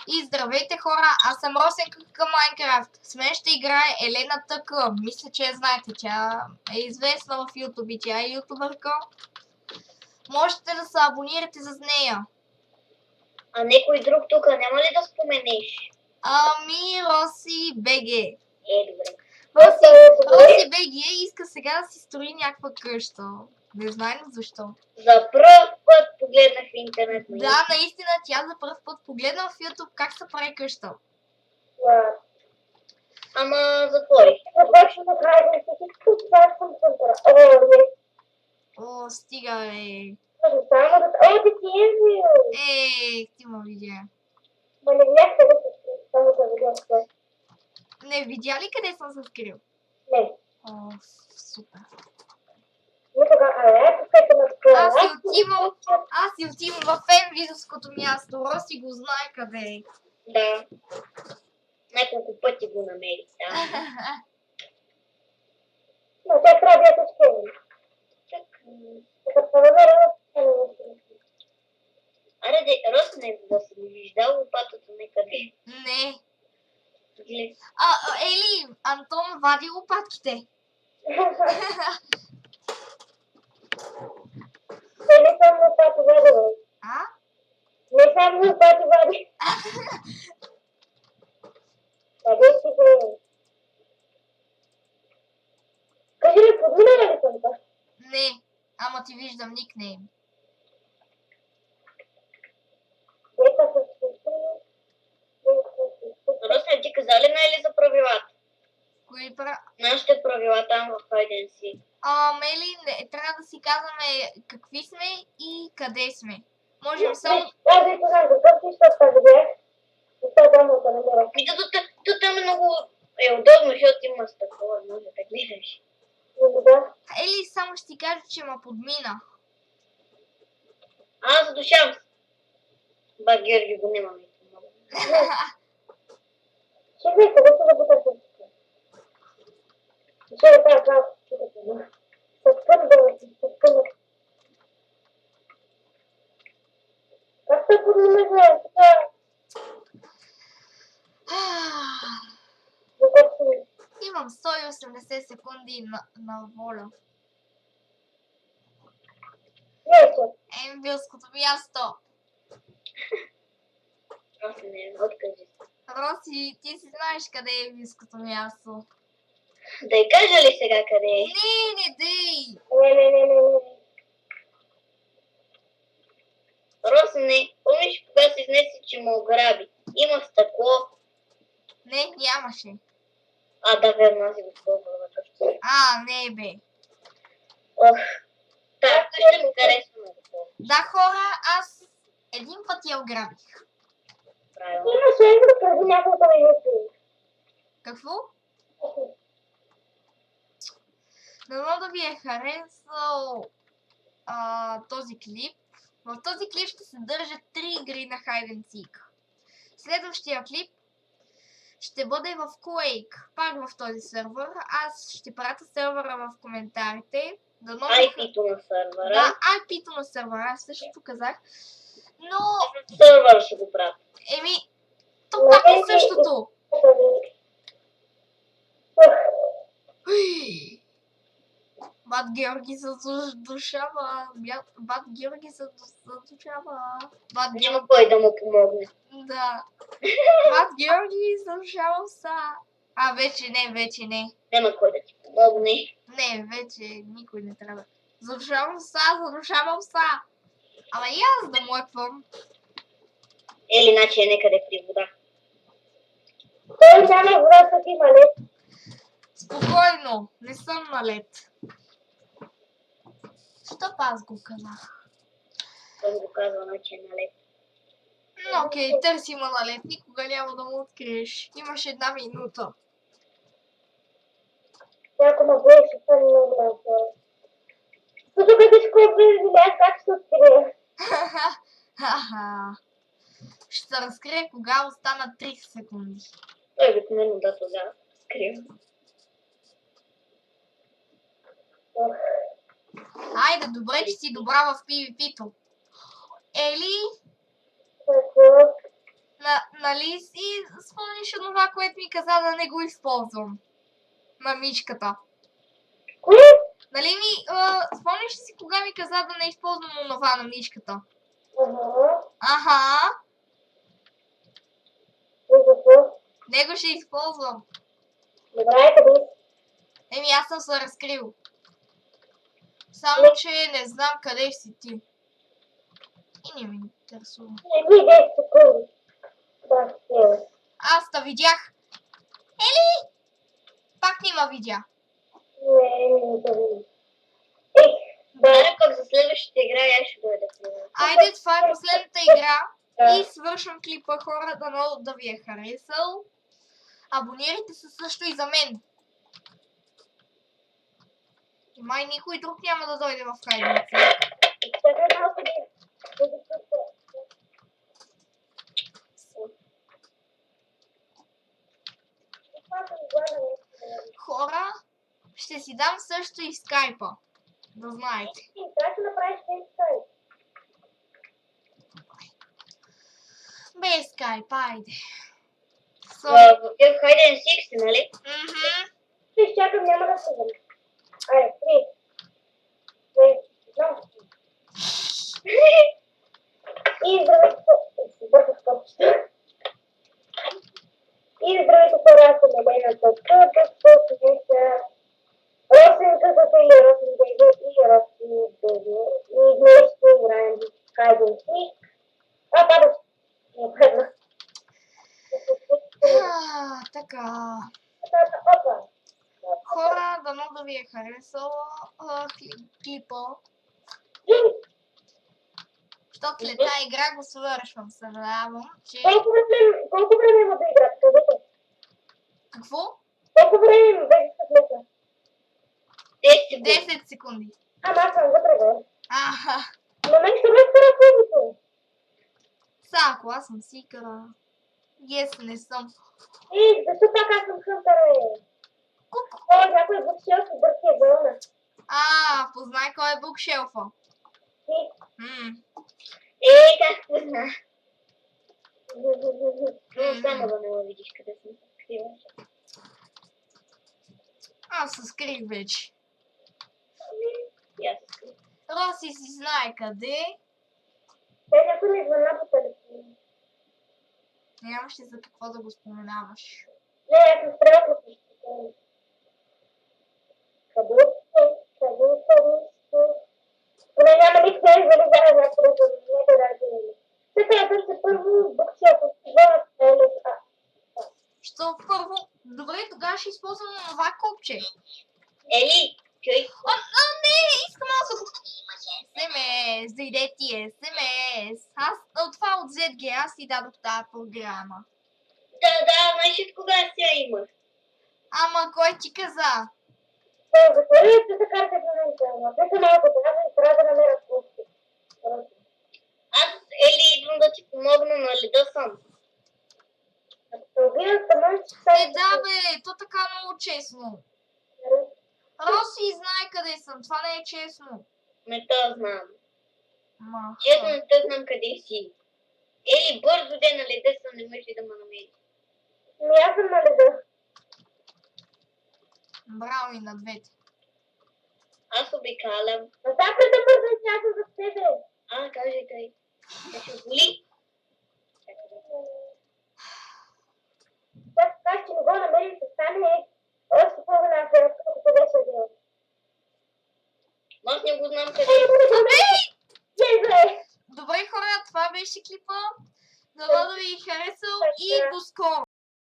И здравейте хора, аз съм Росенка към Майнкрафт. С мен ще играе Елена ТК. Мисля, че я знаете, тя е известна в YouTube и тя е ютубърка. Можете да се абонирате за нея. А някой друг тук няма ли да споменеш? Ами, Роси БГ. Добре. Роси БГ иска сега да си строи някаква къща. Не знаем защо. За пръв път погледнах в интернет. Да, наистина тя за първ път погледна в YouTube как се прави къща. Ама затворих. О, стига, бе. Ти ма видя. Не видя ли къде съм се скрил? Не. О, супер. Аз си отивам в Енвизовското място. Роси го знае къде е. Да. Няколко пъти го намерих. Да. Но те трябва да се скрили. Аре, Росне, да си ми виждал лопатата некъде. Не. Глед. Ели, Антон вади лопатките. Не само лопата вади. Не само лопата вади. Къде си бе? Кажи ли, подмина ли съм това? Не, ама ти виждам никнейм. Росне, ти каза ли ли за правилата? Кои правила? Нашите правила там в Hide and Seek. Мели, трябва да си казваме какви сме и къде сме. Можем само... Аз ви казвам, какъв си, защото тази бях. И това там да намеря. И тук там е много удобно, защото има стъкло, може да гледаш. Ели, само ще ти кажа, че ма подмина. Аз задушавам. Ба, Георги го нямаме. Чакай, къде се да буташ? Ще да кажа това. Съпкън да си съпкън. Как се подмина? Имам 180 секунди на воля. Енвилското място. Роси, не, откажи. Роси, ти си знаеш къде е Енвилското място. Да й кажа ли сега къде е? Не дей! Не. Роси, не. Помниш кога си изнеси, че му ограби? Има стъкло. Не, нямаше. Да, верно, аз си го спомням. Не бе. Да, ще ми харесва много. Да, хора, аз един път я ограбих. Правилно. Имаше едно преди няколко минути. Какво? Дано да ви е харесал този клип. В този клип ще се държат 3 игри на Hide and Seek. Следващия клип ще бъде в Quake, пак в този сервер. Аз ще пратя сервера в коментарите. IP-то на сервера. Да, IP-то на сервера, аз също казах. Но... Сервера ще го правя. То пак е същото. Бат Георги се задушава. Бат Георги се задушава. Няма кой да му помогне. Да. Бат Георги задушава са. Вече не. Няма кой да ти помогне. Не, вече никой не трябва. Задушавам са. Ама и аз да млъквам. Или иначе е некъде при вода. Той няма вода, са ти лед. Спокойно, не съм на лед. Що аз го казах? Той го казва, че е на лед. Окей, търси ма на лед, никога няма да му откриеш. Имаш 1 минута. Ако ме бъдеш, ще съм много лед. Тук къде ще видя как ще открия. Ще се разкрие кога остана 30 секунди. Той обикновено да тогава скрива. Айде, добре, че си добра в PvP-то. Ели? Нали си спомниш онова, което ми каза да не го използвам? Мамичката. Кое? Нали спомниш ли си кога ми каза да не използвам онова на мишката? Ага. Аха, И какво? него ще използвам. Добре, къде си? Еми, аз съм се разкрил. Само, че не знам къде си ти. И не ме интересува. Не ми 10 секунди. Да, не. Аз те видях. Ели? Пак не ме видя. Не види. Да, пък за следващата игра аз ще дойда. Айде, това е последната игра. Да. И свършвам клипа, хора, дано да ви е харесал. Абонирайте се също и за мен. И май никой друг няма да дойде в хайденци. Чакай малко да ги чуя. Хора, ще си дам също и скайпа. Да знаете. Как ще направиш тези сайт? Без скайп, айде. В Hide and Seek си, нали? Ще изчакам, няма да се взема. Айде, 3, 2, 1. И здравейте, бързо скопчета. И здравейте, хора, аз съм Елена Тъпка, тук са Росенка с или Росен Дейдо и Росен Дейдо. И днес ще играем в Hide and Seek. Падаш. Не падна. Така. Опа. Хора, дано да ви е харесало клипа. Защото след тази игра го свършвам. Се надявам, че... Колко време има да играте? Кажете. Какво? Колко време има да играте? 10 секунди. Аз съм вътре, бе. Аха. Но мен ще ме спира публика. Сако, аз съм сикара. Yes, не съм. Защо пак аз съм хънтър, бе? Някой букшелф и бъркия вълна. Познай кой е букшелфа. Ти? Как позна? Само да не го видиш къде съм се скрила. Аз се скрих вече. И аз се скрих. Роси си знае къде. Някой ми звъна по телефона. Нямаше за какво да го споменаваш. Не, аз съм стрелка с телефона. Къде сте? Поне няма никакви зализава някакво да се не да разделим. Така да се първо букшелфа с това стелес. Що първо? Добре, тогава ще използвам това копче. Ели, чуй. Не, искам аз да го... SMS, дойде ти SMS. Аз от това от ZG, аз ти дадох тази програма. Да, знаеш от кога сега имах. Ама кой ти каза? Затвори се за карта в момента. Написа малко трябва и трябва да намеря пусти. Аз, Ели, идвам да ти помогна, нали да съм. Да бе, то така много честно. Роси знае къде съм, това не е честно. Не то знам. Ма. Честно не то знам къде си. Ели, бързо де на леда съм, не можеш ли да ме намериш. Аз съм на леда. Браво и на двете. Аз обикалям. Запред да бързо изчакам за тебе. Кажи тъй. Да се боли. Как ще не го намери, се стане още по-голям ферът, като беше бил. Аз не го знам къде е. Добре хора, това беше клипа. Дано да ви е харесал и до скоро.